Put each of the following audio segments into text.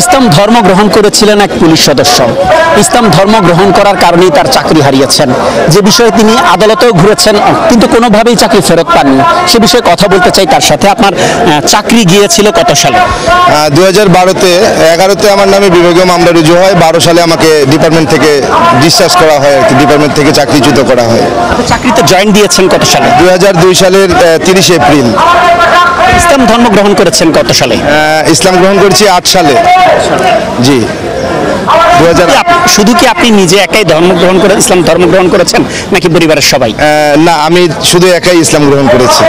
ইসলাম ধর্ম গ্রহণ করেছিলেন এক পুলিশ সদস্য। ইসলাম ধর্ম গ্রহণ করার কারণেই তার চাকরি হারিয়েছেন, যে বিষয়ে তিনি আদালতেও ঘুরেছেন কিন্তু কোনোভাবেই চাকরি ফেরত পাননি। সে বিষয়ে কথা বলতে চাই তার সাথে। আপনার চাকরি গিয়েছিল কত সালে? 2012-তে 11-তে আমার নামে বিভাগীয় মামলা রুজু হয়। 12 সালে আমাকে ডিপার্টমেন্ট থেকে ডিসচার্জ করা হয়, আর কি ডিপার্টমেন্ট থেকে চাকরিচ্যুত করা হয়। আপনি চাকরিতে জয়েন দিয়েছেন কত সালে? 2002 সালের 30 এপ্রিল। ইসলাম ধর্ম গ্রহণ করেছেন কত সালে? ইসলাম গ্রহণ করেছি 8 সালে। জি। শুধু কি আপনি নিজে একাই ধর্ম গ্রহণ করে ইসলাম ধর্ম গ্রহণ করেছেন নাকি পরিবারের সবাই? না, আমি শুধু একাই ইসলাম গ্রহণ করেছি।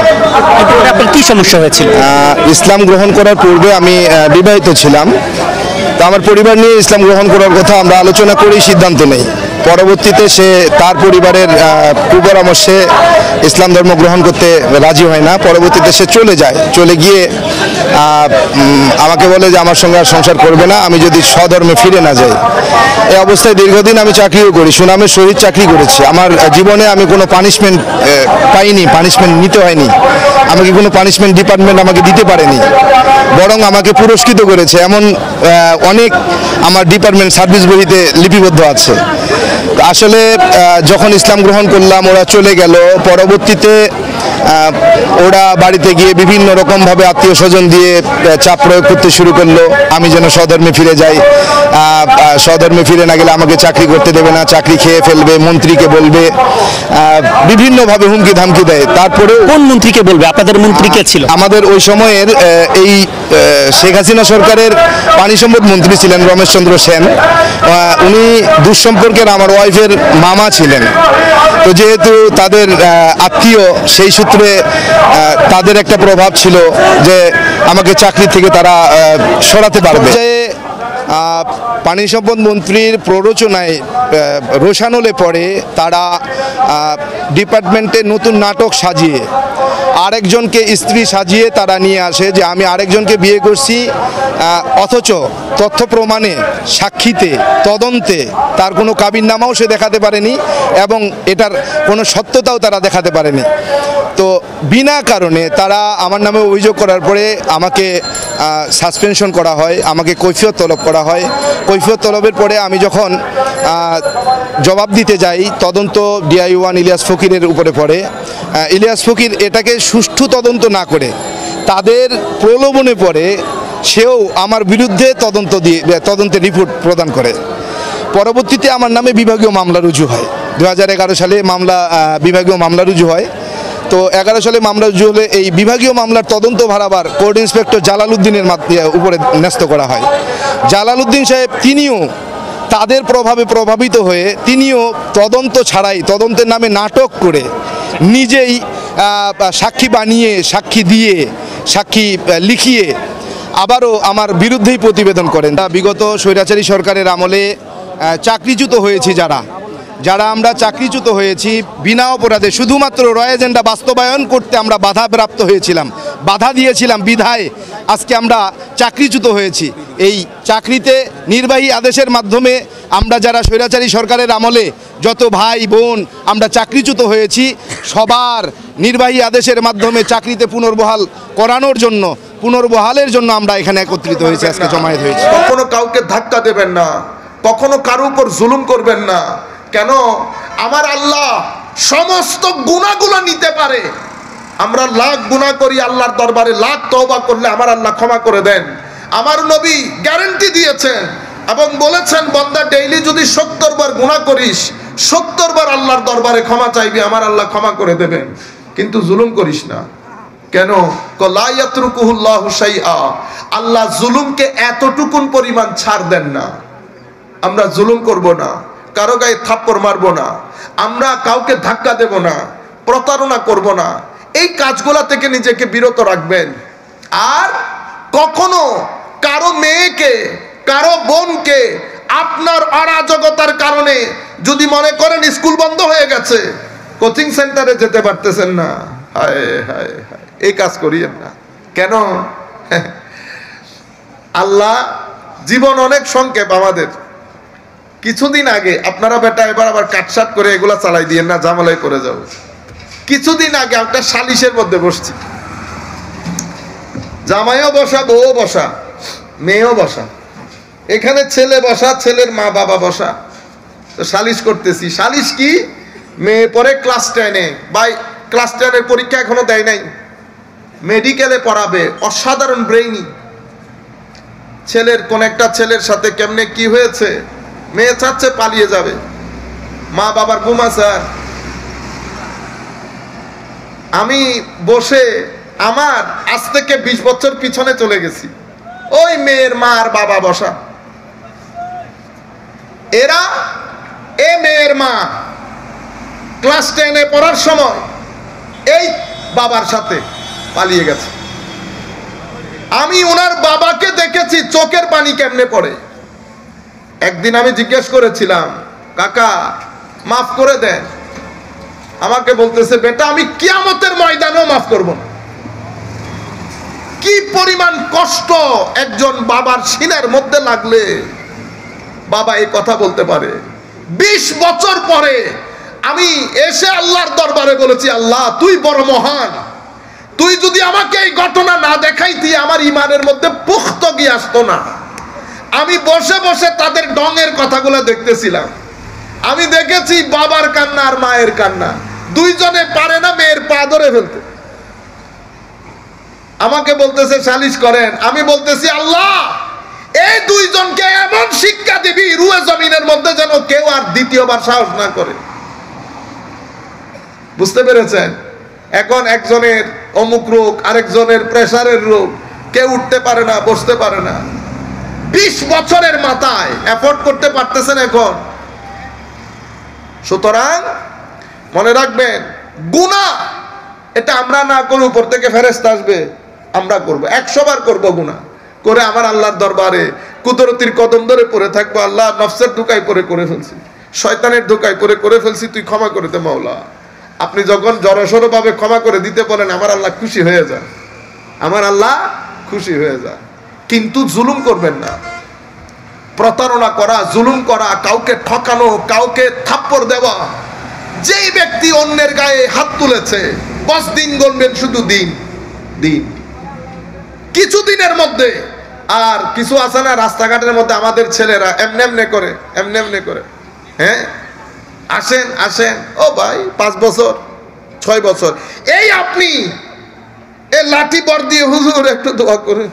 আপনার কি সমস্যা হয়েছিল? ইসলাম গ্রহণ করার পূর্বে আমি বিবাহিত ছিলাম। তো আমার পরিবার নিয়ে ইসলাম গ্রহণ করার কথা আমরা আলোচনা করেই সিদ্ধান্ত নেই। পরবর্তীতে সে তার পরিবারের কুপরামর্শে ইসলাম ধর্ম গ্রহণ করতে রাজি হয় না। পরবর্তীতে সে চলে গিয়ে আমাকে বলে যে আমার সঙ্গে আর সংসার করবে না আমি যদি স্বধর্মে ফিরে না যাই। এই অবস্থায় দীর্ঘদিন আমি চাকরিও করি, সুনামের সহিত চাকরি করেছি। আমার জীবনে আমি কোনো পানিশমেন্ট পাইনি, পানিশমেন্ট নিতে হয়নি। আমাকে কোনো পানিশমেন্ট ডিপার্টমেন্ট আমাকে দিতে পারেনি, বরং আমাকে পুরস্কৃত করেছে। এমন অনেক আমার ডিপার্টমেন্ট সার্ভিস বইতে লিপিবদ্ধ আছে। আসলে যখন ইসলাম গ্রহণ করলাম ওরা চলে গেল। পরবর্তীতে ওরা বাড়িতে গিয়ে বিভিন্ন রকমভাবে আত্মীয় স্বজন দিয়ে চাপ প্রয়োগ করতে শুরু করলো আমি যেন স্বধর্মে ফিরে যাই। স্বধর্মে ফিরে না গেলে আমাকে চাকরি করতে দেবে না, চাকরি খেয়ে ফেলবে, মন্ত্রীকে বলবে, বিভিন্নভাবে হুমকি ধামকি দেয়। তারপরে কোন মন্ত্রীকে বলবে? আপনাদের মন্ত্রী কে ছিল? আমাদের ওই সময়ের এই শেখ হাসিনা সরকারের পানি সম্পদ মন্ত্রী ছিলেন রমেশচন্দ্র সেন। উনি দুঃসম্পর্কের আমার ওয়াইফের মামা ছিলেন। তো যেহেতু তাদের আত্মীয়, সেই সূত্রে তাদের একটা প্রভাব ছিল যে আমাকে চাকরি থেকে তারা সরাতে পারবে। পানি সম্পদ মন্ত্রীর প্ররোচনায় রোশানলে পড়ে তারা ডিপার্টমেন্টে নতুন নাটক সাজিয়ে আরেকজনকে স্ত্রী সাজিয়ে তারা নিয়ে আসে যে আমি আরেকজনকে বিয়ে করছি, অথচ তথ্য প্রমাণে, সাক্ষীতে, তদন্তে তার কোনো কাবিননামাও সে দেখাতে পারেনি এবং এটার কোনো সত্যতাও তারা দেখাতে পারেনি। তো বিনা কারণে তারা আমার নামে অভিযোগ করার পরে আমাকে সাসপেনশন করা হয়, আমাকে কৈফিয়ত তলব করা হয়। কৈফিয়ত তলবের পরে আমি যখন জবাব দিতে যাই, তদন্ত DI-1 ইলিয়াস ফকিরের উপরে পড়ে। ইলিয়াস ফকির এটাকে সুষ্ঠু তদন্ত না করে তাদের প্রলোভনে পড়ে সেও আমার বিরুদ্ধে তদন্তের রিপোর্ট প্রদান করে। পরবর্তীতে আমার নামে বিভাগীয় মামলা রুজু হয়। 2011 সালে বিভাগীয় মামলা রুজু হয়। তো 11 সালে মামলা রুজু হলে এই বিভাগীয় মামলার তদন্ত ভারাবার কোর্ট ইন্সপেক্টর জালালউদ্দিনের উপরে ন্যস্ত করা হয়। জালালউদ্দিন সাহেব তিনিও তাদের প্রভাবে প্রভাবিত হয়ে তিনিও তদন্ত ছাড়াই, তদন্তের নামে নাটক করে নিজেই সাক্ষী বানিয়ে, সাক্ষী দিয়ে, সাক্ষী লিখিয়ে আবারও আমার বিরুদ্ধেই প্রতিবেদন করেন। বিগত স্বৈরাচারী সরকারের আমলে চাকরিচ্যুত হয়েছি যারা আমরা চাকরিচ্যুত হয়েছি বিনা অপরাধে, শুধুমাত্র র এজেন্ডা বাস্তবায়ন করতে আমরা বাধাপ্রাপ্ত হয়েছিলাম, বাধা দিয়েছিলাম বিধায় আজকে আমরা চাকরিচ্যুত হয়েছি। এই চাকরিতে নির্বাহী আদেশের মাধ্যমে আমরা যারা স্বৈরাচারী সরকারের আমলে যত ভাই বোন আমরা চাকরিচ্যুত হয়েছি, সবার নির্বাহী আদেশের মাধ্যমে চাকরিতে পুনর্বহালের জন্য আমরা এখানে একত্রিত হয়েছি, আজকে জমায়েত হয়েছি। কখনো কাউকে ধাক্কা দেবেন না, কখনো কারো উপর জুলুম করবেন না। কেন? আমার আল্লাহ সমস্ত গুনাহগুলো নিতে পারে। আমরা লাখ গুনাহ করি, আল্লাহর দরবারে লাখ তওবা করলে আমার আল্লাহ ক্ষমা করে দেন। আমার নবী গ্যারান্টি দিয়েছেন এবং বলেছেন, বান্দা ডেইলি যদি 70 বার গুনাহ করিস, 70 বার আল্লাহর দরবারে ক্ষমা চাইবি, আমার আল্লাহ ক্ষমা করে দেবেন। কিন্তু জুলুম করিস না। কেন? লা ইয়াতরুকুহুল্লাহু শাইআ। আল্লাহ জুলুমকে এতটুকুন পরিমাণ ছাড় দেন না। আমরা জুলুম করব না, কারো গায়ে থাপ্পড় মারবো না, আমরা কাউকে ধাক্কা দেব না, প্রতারণা করব না। এই কাজগুলা থেকে নিজেকে বিরত রাখবেন। আর কখনো কারো মেয়েকে, কারো বোনকে আপনার অরাজকতার কারণে যদি মনে করেন স্কুল বন্ধ হয়ে গেছে, কোচিং সেন্টারে যেতে পারতেছেন না, হায় হায় হায়, এই কাজ করিয়েন না। কেন? আল্লাহ, জীবন অনেক সংক্ষেপ আমাদের। কিছুদিন আগে আপনারা বেটা এবার আবার কাটসাট করে এগুলা চালাই দিয়ে না, ঝামেলায় করে যাবো। কিছুদিন আগে একটা সালিশের মধ্যে বসছি, জামাইও বসা, বউও বসা, মেয়েও বসা। এখানে ছেলে বসা, ছেলের মা বাবা বসা, তো সালিশ করতেছি। সালিশ কি? মেয়ে পরে ক্লাস 10-এ, ভাই ক্লাস 10-এর পরীক্ষা এখনো দেয় নাই, মেডিকেলে পড়াবে, অসাধারণ ব্রেইনি। ছেলের কোন একটা ছেলের সাথে কেমনে কি হয়েছে, মেয়ে চাচ্ছে পালিয়ে যাবে, মা বাবার ঘুম আছে। আমি বসে আমার আজ থেকে 20 বছর পিছনে চলে গেছি, ওই মেয়ের মা আর বাবা বসা, এরা এ মেয়ের মা ক্লাস 10-এ পড়ার সময় এই বাবার সাথে পালিয়ে গেছে। আমি ওনার বাবাকে দেখেছি চোখের পানি কেমনে পড়ে। একদিন আমি জিজ্ঞেস করেছিলাম, কাকা মাফ করে দেন। আমাকে বলতেছে, বেটা আমি কিয়ামতের ময়দানেও মাফ করব না। কি পরিমাণ কষ্ট একজন বাবার সিনার মধ্যে লাগলে বাবা এই কথা বলতে পারে। 20 বছর পরে আমি এসে আল্লাহর দরবারে বলেছি, আল্লাহ তুই বড় মহান, তুই যদি আমাকে এই ঘটনা না দেখাইতি আমার ইমানের মধ্যে পুখতগি আসতো না। আমি বসে বসে তাদের ডঙের কথাগুলো দেখতেছিলাম। আমি দেখেছি বাবার কান্না আর মায়ের কান্না, দুইজনে পারে না মেয়ের পা ধরে ফেলতে। আমাকে বলতেছে সালিশ করেন। আমি বলতেছি, আল্লাহ এই দুইজনকে এমন শিক্ষা দিবি রুয়ে জমিনের মধ্যে যেন কেউ আর দ্বিতীয়বার সাহস না করে। বুঝতে পেরেছেন? এখন একজনের অমুক রোগ, আরেকজনের প্রেসারের রোগ, কেউ উঠতে পারে না, বসতে পারে না। 20 বছরের মাথায় এফোর্ড করতে পারতেছেন এখন। সুতরাং মনে রাখবেন, গুনাহ এটা আমরা না করে উপর থেকে ফেরেশতা আসবে, আমরা করব, 100 বার করব গুনাহ করে আমার আল্লাহর দরবারে কুদরতির কদম ধরে পড়ে থাকবো, আল্লাহ নফসের ধোঁকায় পড়ে করে ফেলছি, শয়তানের ধোঁকায় পড়ে করে ফেলছি, তুই ক্ষমা করে দে মাওলা। আপনি যখন জড়সড় ভাবে ক্ষমা করে দিতে বলেন, আমার আল্লাহ খুশি হয়ে যায়, আমার আল্লাহ খুশি হয়ে যায়। কিন্তু জুলুম করবেন না। প্রতারণা করা, জুলুম করা, কাউকে ঠকানো, কাউকে থাপ্পড় দেওয়া, যেই ব্যক্তি অন্যের গায়ে হাত তুলেছে 10 দিন গণবেন, শুধু দিন দিন, কিছুদিনের মধ্যে। আর কিছু আছে না রাস্তাঘাটের মধ্যে আমাদের ছেলেরা এমনে এমনে করে, এমনে এমনে করে, হ্যাঁ আসেন আসেন, ও ভাই 5 বছর 6 বছর, এই আপনি এ লাঠি বর দিয়ে হুজুর একটু দোয়া করে,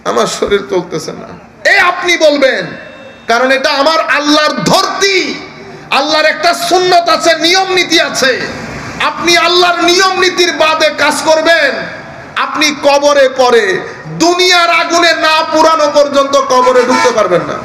আমার শরীর চলতেছে না, এই আপনি বলবেন। কারণ এটা আমার আল্লাহর ধরতি, আল্লাহর একটা সুন্নত আছে, নিয়ম নীতি আছে। আপনি আল্লাহর নিয়ম নীতির বাদে কাজ করবেন, আপনি কবরে পড়ে দুনিয়ার আগুনে না পুরানো পর্যন্ত কবরে ঢুকতে পারবেন না।